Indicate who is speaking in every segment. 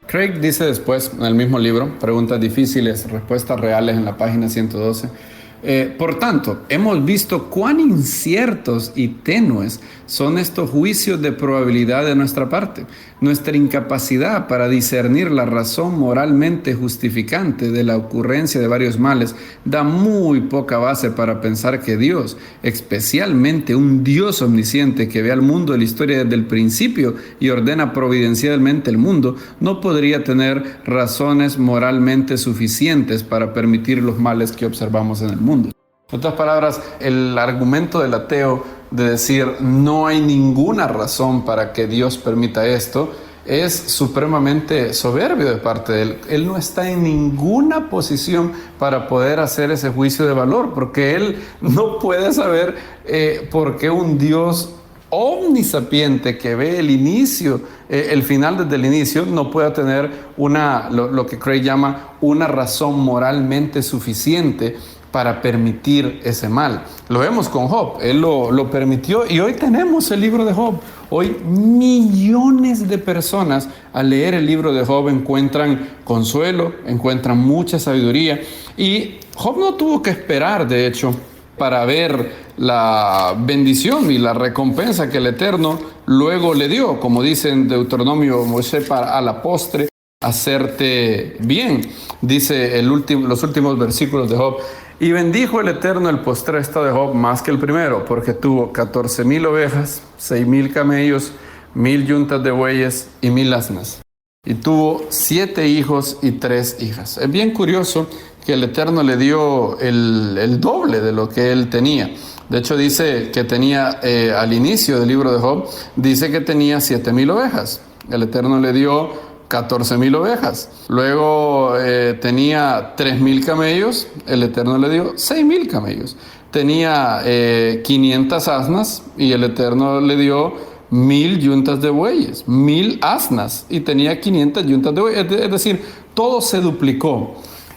Speaker 1: Craig dice después, en el mismo libro, preguntas difíciles, respuestas reales en la página 112. Por tanto, hemos visto cuán inciertos y tenues son estos juicios de probabilidad de nuestra parte. Nuestra incapacidad para discernir la razón moralmente justificante de la ocurrencia de varios males da muy poca base para pensar que Dios, especialmente un Dios omnisciente que ve al mundo de la historia desde el principio y ordena providencialmente el mundo, no podría tener razones moralmente suficientes para permitir los males que observamos en el mundo. En otras palabras, el argumento del ateo de decir no hay ninguna razón para que Dios permita esto es supremamente soberbio de parte de él. Él no está en ninguna posición para poder hacer ese juicio de valor, porque él no puede saber por qué un Dios omnisapiente que ve el inicio, el final desde el inicio, no puede tener lo que Craig llama una razón moralmente suficiente para permitir ese mal. Lo vemos con Job, él lo permitió y hoy tenemos el libro de Job. Hoy millones de personas al leer el libro de Job encuentran consuelo, encuentran mucha sabiduría, y Job no tuvo que esperar, de hecho, para ver la bendición y la recompensa que el Eterno luego le dio, como dice en Deuteronomio Moisés, para a la postre hacerte bien. Dice los últimos versículos de Job: y bendijo el Eterno el postrer estado de Job más que el primero, porque tuvo 14,000 ovejas, 6,000 camellos, 1,000 yuntas de bueyes y 1,000 asnas. Y tuvo 7 hijos y 3 hijas. Es bien curioso que el Eterno le dio el doble de lo que él tenía. De hecho, dice que tenía, al inicio del libro de Job, dice que tenía 7,000 ovejas. El Eterno le dio 14,000 ovejas. Luego tenía 3,000 camellos. El Eterno le dio 6,000 camellos. Tenía 500 asnas y el Eterno le dio 1,000 yuntas de bueyes. 1,000 asnas y tenía 500 yuntas de bueyes. Es decir, todo se duplicó.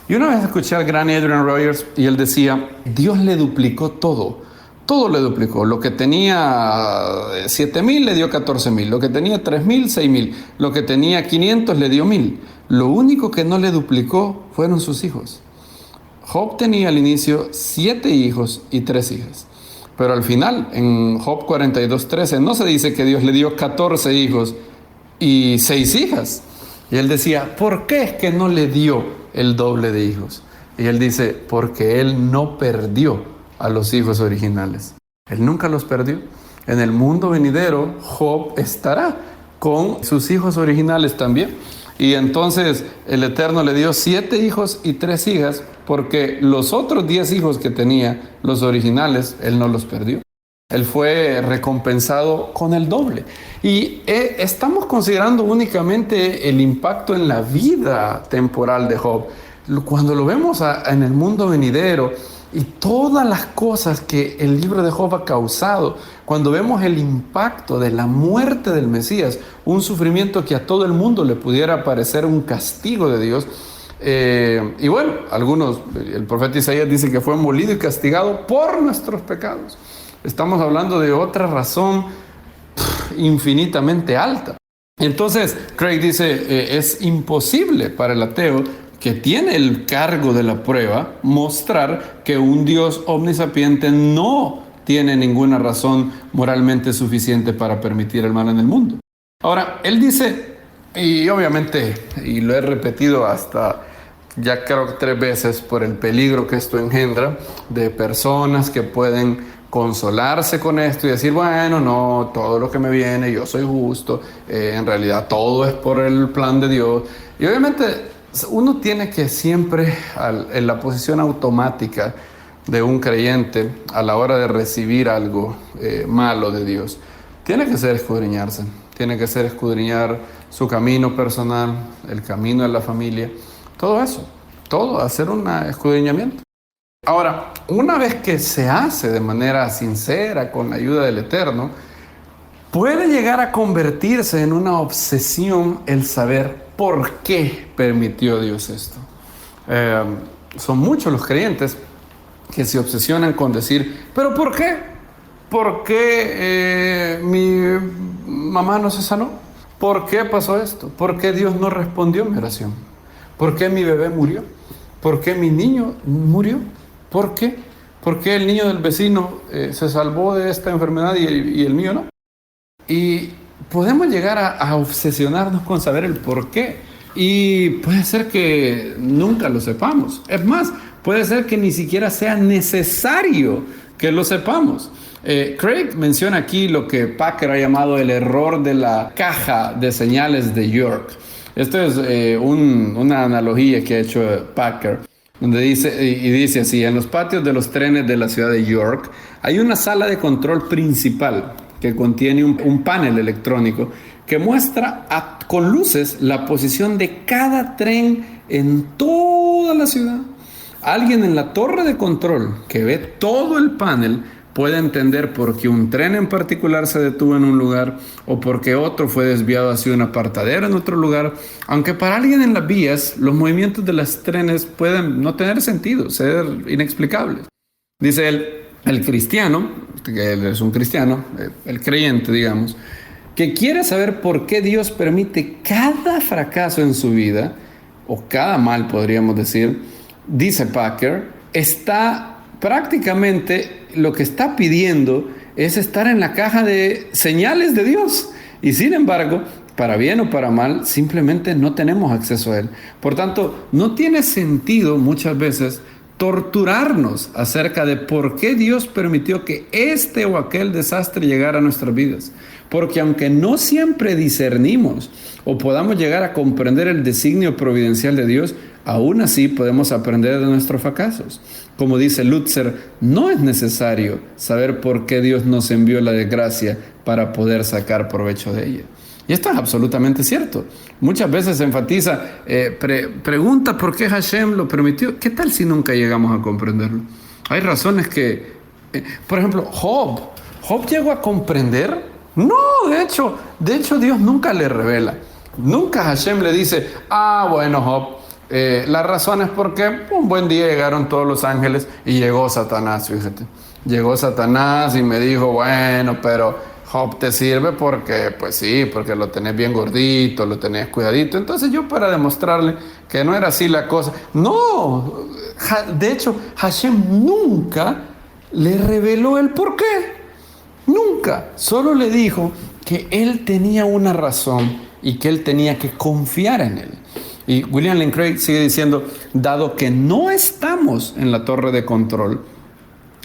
Speaker 1: Y una vez escuché al gran Adrian Rogers y él decía: Dios le duplicó todo. Todo le duplicó. Lo que tenía 7,000 le dio 14,000. Lo que tenía 3,000, 6,000. Lo que tenía 500 le dio 1,000. Lo único que no le duplicó fueron sus hijos. Job tenía al inicio 7 hijos y 3 hijas. Pero al final, en Job 42:13, no se dice que Dios le dio 14 hijos y 6 hijas. Y él decía: ¿por qué es que no le dio el doble de hijos? Y él dice: porque él no perdió a los hijos originales. Él nunca los perdió. En el mundo venidero, Job estará con sus hijos originales también. Y entonces el Eterno le dio 7 hijos y 3 hijas, porque los otros 10 hijos que tenía, los originales, él no los perdió. Él fue recompensado con el doble. Y estamos considerando únicamente el impacto en la vida temporal de Job. Cuando lo vemos en el mundo venidero, y todas las cosas que el libro de Job ha causado, cuando vemos el impacto de la muerte del Mesías, un sufrimiento que a todo el mundo le pudiera parecer un castigo de Dios, y bueno, el profeta Isaías dice que fue molido y castigado por nuestros pecados. Estamos hablando de otra razón infinitamente alta. Entonces, Craig dice, es imposible para el ateo, que tiene el cargo de la prueba, mostrar que un Dios omnisapiente no tiene ninguna razón moralmente suficiente para permitir el mal en el mundo. Ahora, él dice, y obviamente, y lo he repetido hasta ya creo que 3 veces por el peligro que esto engendra, de personas que pueden consolarse con esto y decir, bueno, no, todo lo que me viene, yo soy justo, en realidad todo es por el plan de Dios. Y obviamente uno tiene que siempre, en la posición automática de un creyente a la hora de recibir algo malo de Dios, tiene que ser escudriñarse, tiene que ser escudriñar su camino personal, el camino de la familia, todo eso, todo, hacer un escudriñamiento. Ahora, una vez que se hace de manera sincera, con la ayuda del Eterno, puede llegar a convertirse en una obsesión el saber por qué permitió Dios esto. Son muchos los creyentes que se obsesionan con decir, ¿pero por qué? ¿Por qué mi mamá no se sanó? ¿por qué pasó esto? ¿Por qué Dios no respondió mi oración? ¿Por qué mi bebé murió? ¿Por qué mi niño murió? ¿Por qué? ¿Por qué el niño del vecino se salvó de esta enfermedad y el mío no? Y podemos llegar a obsesionarnos con saber el por qué. Y puede ser que nunca lo sepamos. Es más, puede ser que ni siquiera sea necesario que lo sepamos. Craig menciona aquí lo que Packer ha llamado el error de la caja de señales de York. Esto es una analogía que ha hecho Packer, donde dice así: en los patios de los trenes de la ciudad de York hay una sala de control principal que contiene un panel electrónico que muestra con luces la posición de cada tren en toda la ciudad. Alguien en la torre de control que ve todo el panel puede entender por qué un tren en particular se detuvo en un lugar o por qué otro fue desviado hacia un apartadero en otro lugar, aunque para alguien en las vías los movimientos de los trenes pueden no tener sentido, ser inexplicables. Dice él, el cristiano, que él es un cristiano, el creyente, digamos, que quiere saber por qué Dios permite cada fracaso en su vida, o cada mal podríamos decir, dice Packer, está prácticamente lo que está pidiendo es estar en la caja de señales de Dios. Y sin embargo, para bien o para mal, simplemente no tenemos acceso a Él. Por tanto, no tiene sentido muchas veces torturarnos acerca de por qué Dios permitió que este o aquel desastre llegara a nuestras vidas. Porque aunque no siempre discernimos o podamos llegar a comprender el designio providencial de Dios, aún así podemos aprender de nuestros fracasos. Como dice Lutzer, no es necesario saber por qué Dios nos envió la desgracia para poder sacar provecho de ella. Y esto es absolutamente cierto. Muchas veces se enfatiza, pregunta por qué Hashem lo permitió. ¿Qué tal si nunca llegamos a comprenderlo? Hay razones que, por ejemplo, Job llegó a comprender. No, de hecho Dios nunca le revela. Nunca Hashem le dice, bueno, Job, la razón es porque un buen día llegaron todos los ángeles y llegó Satanás, fíjate. Llegó Satanás y me dijo, bueno, pero Job te sirve porque, pues sí, porque lo tenés bien gordito, lo tenés cuidadito. Entonces yo, para demostrarle que no era así la cosa. No, de hecho Hashem nunca le reveló el por qué. Nunca. Solo le dijo que él tenía una razón y que él tenía que confiar en él. Y William Lane Craig sigue diciendo, dado que no estamos en la torre de control,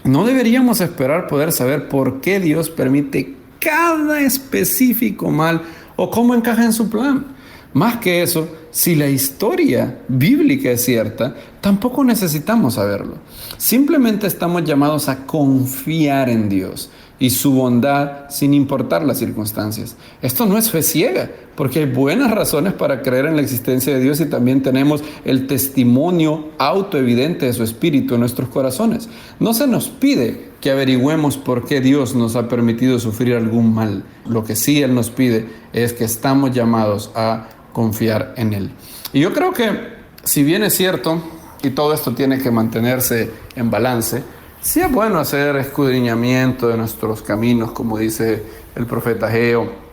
Speaker 1: no deberíamos esperar poder saber por qué Dios permite cada específico mal o cómo encaja en su plan. Más que eso, si la historia bíblica es cierta, tampoco necesitamos saberlo. Simplemente estamos llamados a confiar en Dios y su bondad sin importar las circunstancias. Esto no es fe ciega, porque hay buenas razones para creer en la existencia de Dios y también tenemos el testimonio autoevidente de su Espíritu en nuestros corazones. No se nos pide que averigüemos por qué Dios nos ha permitido sufrir algún mal. Lo que sí Él nos pide es que estamos llamados a confiar en Él. Y yo creo que, si bien es cierto, y todo esto tiene que mantenerse en balance, sí es bueno hacer escudriñamiento de nuestros caminos, como dice el profeta Ageo,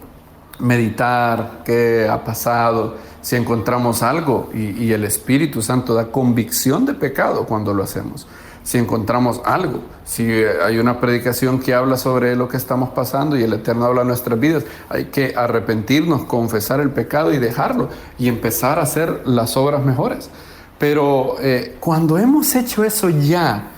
Speaker 1: meditar qué ha pasado, si encontramos algo, y el Espíritu Santo da convicción de pecado cuando lo hacemos. Si encontramos algo, si hay una predicación que habla sobre lo que estamos pasando y el Eterno habla en nuestras vidas, hay que arrepentirnos, confesar el pecado y dejarlo y empezar a hacer las obras mejores. Pero cuando hemos hecho eso ya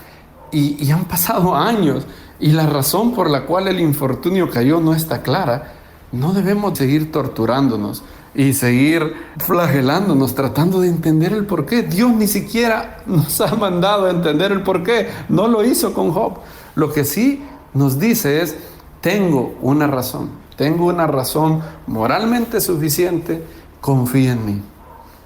Speaker 1: y han pasado años y la razón por la cual el infortunio cayó no está clara, no debemos seguir torturándonos y seguir flagelándonos, tratando de entender el porqué. Dios ni siquiera nos ha mandado a entender el porqué. No lo hizo con Job. Lo que sí nos dice es, tengo una razón moralmente suficiente, confía en mí.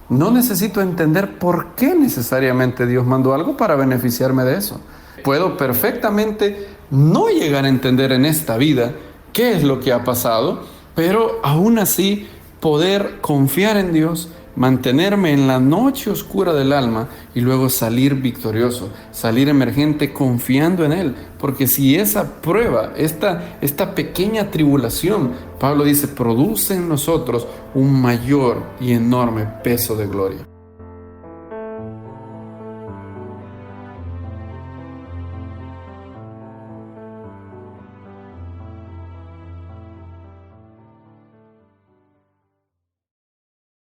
Speaker 1: No necesito entender por qué necesariamente Dios mandó algo para beneficiarme de eso. Puedo perfectamente no llegar a entender en esta vida qué es lo que ha pasado, pero aún así poder confiar en Dios mantenerme en la noche oscura del alma y luego salir victorioso, salir emergente confiando en Él. Porque si esa prueba, esta pequeña tribulación, Pablo dice, produce en nosotros un mayor y enorme peso de gloria.